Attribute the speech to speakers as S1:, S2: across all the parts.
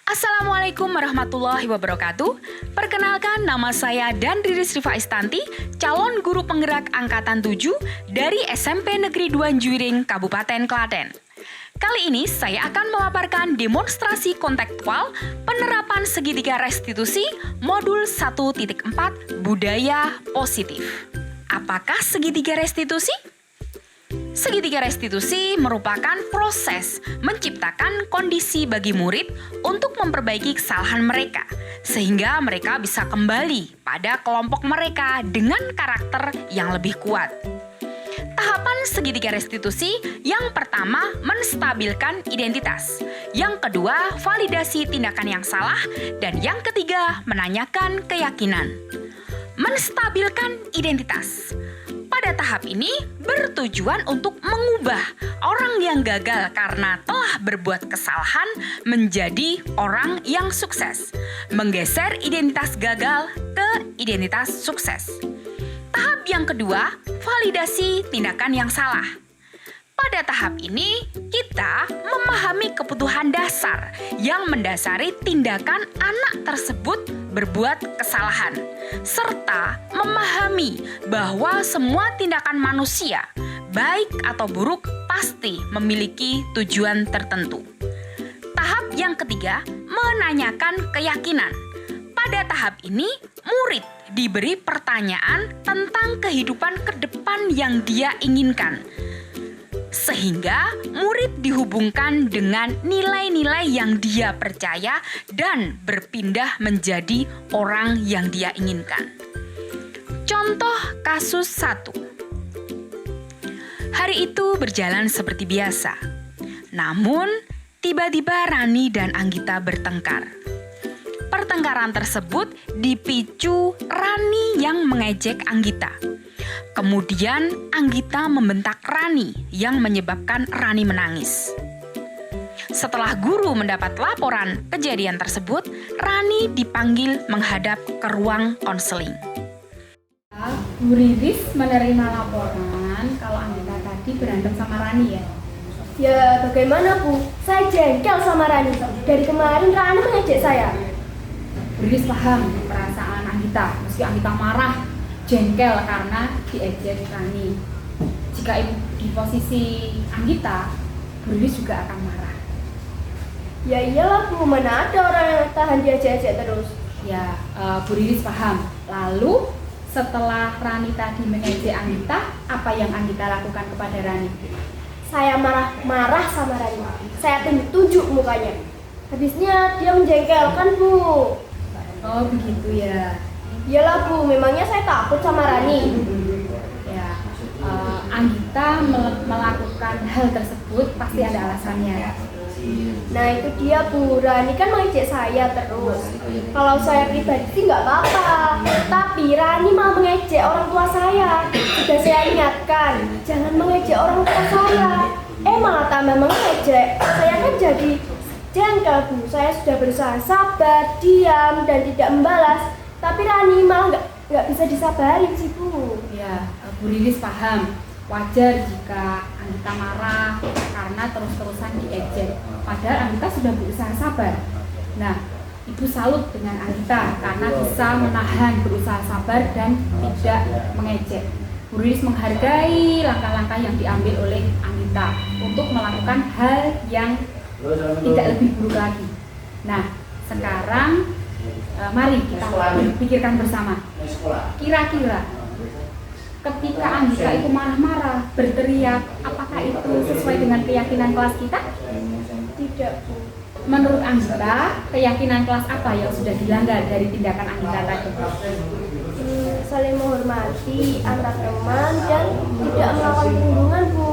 S1: Assalamualaikum warahmatullahi wabarakatuh. Perkenalkan, nama saya Dandriris Rifa Istanti, calon guru penggerak Angkatan 7 dari SMP Negeri 2 Juwiring, Kabupaten Klaten. Kali ini saya akan memaparkan demonstrasi kontekstual penerapan segitiga restitusi modul 1.4 budaya positif. Apakah segitiga restitusi? Segitiga restitusi merupakan proses menciptakan kondisi bagi murid untuk memperbaiki kesalahan mereka, sehingga mereka bisa kembali pada kelompok mereka dengan karakter yang lebih kuat. Tahapan segitiga restitusi yang pertama menstabilkan identitas, yang kedua validasi tindakan yang salah, dan yang ketiga menanyakan keyakinan. Menstabilkan identitas. Pada tahap ini bertujuan untuk mengubah orang yang gagal karena telah berbuat kesalahan menjadi orang yang sukses, menggeser identitas gagal ke identitas sukses. Tahap yang kedua, validasi tindakan yang salah. Pada tahap ini, kita memahami kebutuhan dasar yang mendasari tindakan anak tersebut berbuat kesalahan, serta memahami bahwa semua tindakan manusia, baik atau buruk, pasti memiliki tujuan tertentu. Tahap yang ketiga, menanyakan keyakinan. Pada tahap ini, murid diberi pertanyaan tentang kehidupan ke depan yang dia inginkan, sehingga murid dihubungkan dengan nilai-nilai yang dia percaya dan berpindah menjadi orang yang dia inginkan. Contoh kasus 1. Hari itu berjalan seperti biasa. Namun, tiba-tiba Rani dan Anggita bertengkar. Pertengkaran tersebut dipicu Rani yang mengejek Anggita. Kemudian Anggita membentak Rani yang menyebabkan Rani menangis. Setelah guru mendapat laporan kejadian tersebut, Rani dipanggil menghadap ke ruang konseling.
S2: Bu Riris menerima laporan kalau Anggita tadi berantem sama Rani ya?
S3: Ya bagaimana Bu, saya jengkel sama Rani. Dari kemarin Rani mengejek saya.
S2: Bu Riris paham perasaan Anggita, meski Anggita marah, jengkel karena diejek Rani. Jika di posisi Anggita, Bu Riris juga akan marah.
S3: Ya iyalah Bu, mana ada orang yang tahan diejek-ejek terus.
S2: Ya, Bu Riris paham. Lalu setelah Rani tadi mengejek Anggita, apa yang Anggita lakukan kepada Rani?
S3: Saya marah sama Rani. Saya tunjuk mukanya. Habisnya dia menjengkelkan Bu.
S2: Oh begitu ya.
S3: Iyalah Bu, memangnya saya takut sama Rani.
S2: Ya, Anggita melakukan hal tersebut pasti ada alasannya.
S3: Nah itu dia Bu, Rani kan mengejek saya terus. Kalau saya pribadi sih nggak apa-apa, tapi Rani malah mengejek orang tua saya. Sudah saya ingatkan, jangan mengejek orang tua saya. Malah tambah mengejek. Saya kan jadi jengkel Bu. Saya sudah berusaha sabar, diam, dan tidak membalas. Tapi Rani malah nggak bisa disabarin sih Bu.
S2: Ya, Bu Riris paham. Wajar jika Anggita marah karena terus-terusan diejek. Padahal Anggita sudah berusaha sabar. Nah, Ibu salut dengan Anggita karena bisa menahan, berusaha sabar dan tidak mengejek. Bu Riris menghargai langkah-langkah yang diambil oleh Anggita untuk melakukan hal yang tidak lebih buruk lagi. Nah, sekarang mari kita pikirkan bersama. Kira-kira ketika Anggita itu marah-marah, berteriak, apakah itu sesuai dengan keyakinan kelas kita?
S3: Tidak Bu.
S2: Menurut Anggita, keyakinan kelas apa yang sudah dilanggar dari tindakan Anggita tadi?
S3: Saling menghormati antar teman dan tidak melakukan perundungan Bu.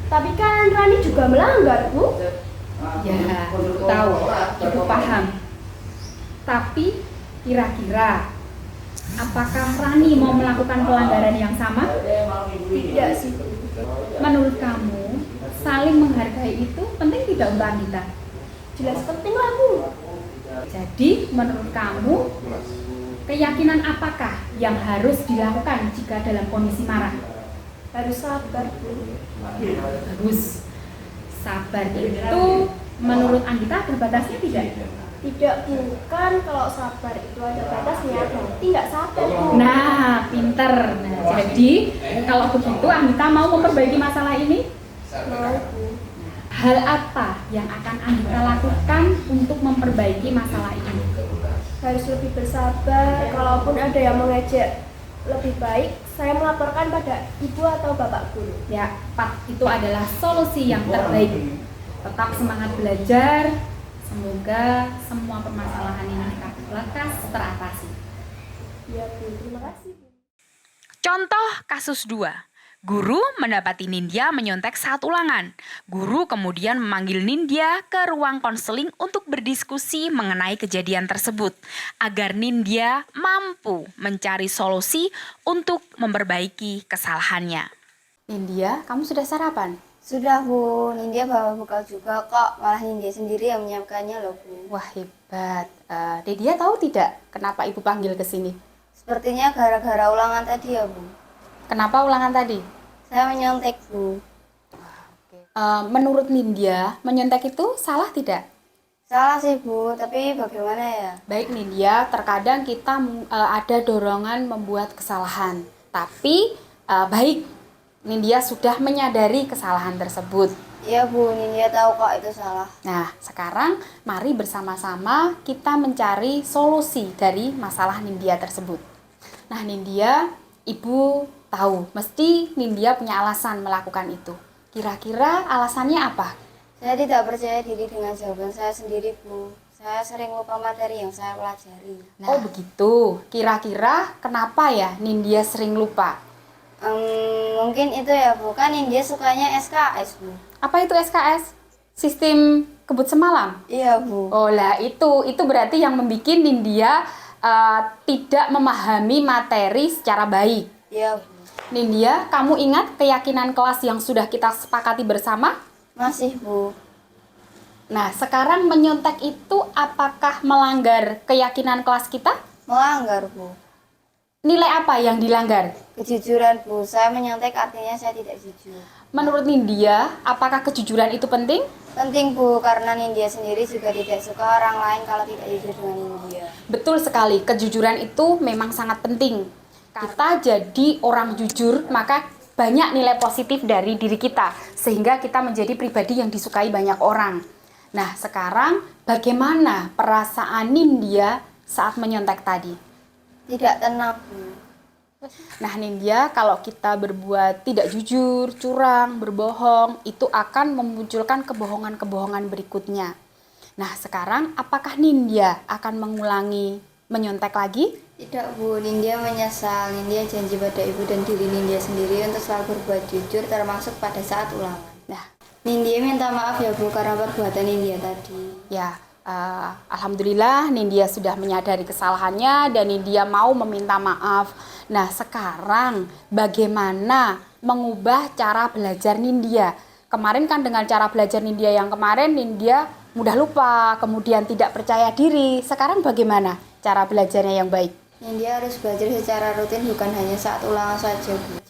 S3: Tapi kan Rani juga melanggar Bu.
S2: Ya, Ibu tahu, Ibu paham. Tapi kira-kira apakah Rani mau melakukan pelanggaran yang sama?
S3: Tidak sih.
S2: Menurut kamu, saling menghargai itu penting tidak untuk Anggita?
S3: Jelas penting lah Bu.
S2: Jadi, menurut kamu, keyakinan apakah yang harus dilakukan jika dalam kondisi marah?
S3: Harus sabar Bu.
S2: Bagus. Sabar itu menurut Anggita ada batasnya tidak?
S3: Tidak, bukan. Kalau sabar itu ada batasnya, berarti nggak sabar, Bu.
S2: Nah, pinter. Nah, jadi kalau begitu Anggita mau memperbaiki masalah ini?
S3: Mau, Bu.
S2: Hal apa yang akan Anggita lakukan untuk memperbaiki masalah ini?
S3: Harus lebih bersabar. Kalaupun ada yang mengejek, lebih baik saya melaporkan pada ibu atau bapak guru.
S2: Ya, Pak, itu adalah solusi yang terbaik. Tetap semangat belajar. Semoga semua permasalahan yang kita lekas teratasi.
S3: Ya, Bu. Terima kasih, Bu.
S1: Contoh kasus 2. Guru mendapati Nindya menyontek saat ulangan. Guru kemudian memanggil Nindya ke ruang konseling untuk berdiskusi mengenai kejadian tersebut, agar Nindya mampu mencari solusi untuk memperbaiki kesalahannya.
S4: Nindya, kamu sudah sarapan?
S5: Sudah, Bu. Nindya bawa bekal juga kok. Malah Nindya sendiri yang menyiapkannya loh, Bu.
S4: Wah, hebat. Nindya tahu tidak kenapa ibu panggil ke sini?
S5: Sepertinya gara-gara ulangan tadi ya, Bu.
S4: Kenapa ulangan tadi?
S5: Saya menyontek, Bu.
S4: Menurut Nindya, menyontek itu salah tidak?
S5: Salah sih, Bu. Tapi bagaimana ya?
S4: Baik Nindya, terkadang kita ada dorongan membuat kesalahan. Tapi baik, Nindya sudah menyadari kesalahan tersebut.
S5: Iya, Bu. Nindya tahu kok itu salah.
S4: Nah, sekarang mari bersama-sama kita mencari solusi dari masalah Nindya tersebut. Nah, Nindya, ibu tahu, mesti Nindya punya alasan melakukan itu. Kira-kira alasannya apa?
S5: Saya tidak percaya diri dengan jawaban saya sendiri, Bu. Saya sering lupa materi yang saya pelajari.
S4: Oh begitu, kira-kira kenapa ya Nindya sering lupa?
S5: Mungkin itu ya, Bu. Kan Nindya sukanya SKS, Bu.
S4: Apa itu SKS? Sistem kebut semalam?
S5: Iya, Bu.
S4: Oh lah, itu berarti yang membuat Nindya tidak memahami materi secara baik.
S5: Iya, Bu.
S4: Nindya, kamu ingat keyakinan kelas yang sudah kita sepakati bersama?
S5: Masih, Bu.
S4: Nah, sekarang menyontek itu apakah melanggar keyakinan kelas kita?
S5: Melanggar, Bu.
S4: Nilai apa yang dilanggar?
S5: Kejujuran, Bu. Saya menyontek artinya saya tidak jujur.
S4: Menurut Nindya, apakah kejujuran itu penting?
S5: Penting, Bu, karena Nindya sendiri juga tidak suka orang lain kalau tidak jujur dengan Nindya.
S4: Betul sekali, kejujuran itu memang sangat penting. Kita jadi orang jujur, maka banyak nilai positif dari diri kita, sehingga kita menjadi pribadi yang disukai banyak orang. Nah, sekarang bagaimana perasaan Nindya saat menyontek tadi?
S5: Tidak tenang, Bu.
S4: Nah, Nindya, kalau kita berbuat tidak jujur, curang, berbohong, itu akan memunculkan kebohongan-kebohongan berikutnya. Nah, sekarang apakah Nindya akan mengulangi menyontek lagi?
S5: Tidak, Bu. Nindya menyesal. Nindya janji pada ibu dan diri Nindya sendiri untuk selalu berbuat jujur, termasuk pada saat ulangan.
S4: Nah,
S5: Nindya minta maaf ya, Bu, karena perbuatan Nindya tadi.
S4: ya, alhamdulillah Nindya sudah menyadari kesalahannya dan Nindya mau meminta maaf. Nah, sekarang bagaimana mengubah cara belajar Nindya? Kemarin kan dengan cara belajar Nindya yang kemarin, Nindya mudah lupa, kemudian tidak percaya diri. Sekarang bagaimana cara belajarnya yang baik?
S5: Nindya harus belajar secara rutin, bukan hanya saat ulangan saja, Bu.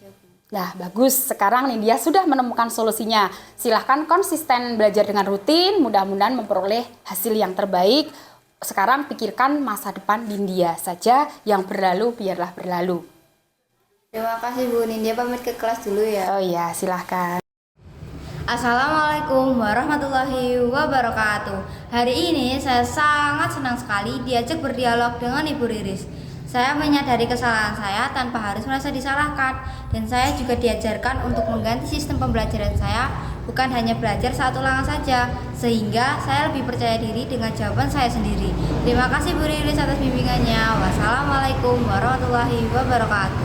S4: Nah, bagus. Sekarang Nindya sudah menemukan solusinya. Silahkan konsisten belajar dengan rutin, mudah-mudahan memperoleh hasil yang terbaik. Sekarang pikirkan masa depan Nindya saja, yang berlalu biarlah berlalu.
S5: Terima kasih, Bu. Nindya pamit ke kelas dulu ya.
S4: Oh iya, silahkan.
S5: Assalamualaikum warahmatullahi wabarakatuh. Hari ini saya sangat senang sekali diajak berdialog dengan Ibu Riris. Saya menyadari kesalahan saya tanpa harus merasa disalahkan, dan saya juga diajarkan untuk mengganti sistem pembelajaran saya, bukan hanya belajar saat ulangan saja, sehingga saya lebih percaya diri dengan jawaban saya sendiri. Terima kasih Bu Riris atas bimbingannya. Wassalamualaikum warahmatullahi wabarakatuh.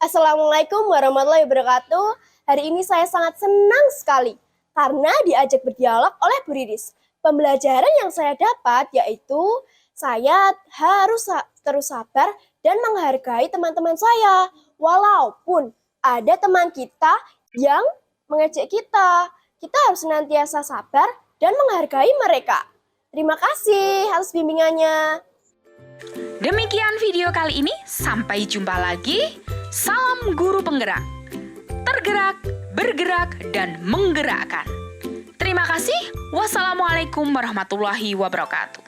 S3: Assalamualaikum warahmatullahi wabarakatuh. Hari ini saya sangat senang sekali karena diajak berdialog oleh Bu Riris. Pembelajaran yang saya dapat yaitu saya harus terus sabar dan menghargai teman-teman saya. Walaupun ada teman kita yang mengejek kita, kita harus senantiasa sabar dan menghargai mereka. Terima kasih atas bimbingannya.
S1: Demikian video kali ini, sampai jumpa lagi. Salam guru penggerak. Tergerak, bergerak, dan menggerakkan. Terima kasih. Wassalamualaikum warahmatullahi wabarakatuh.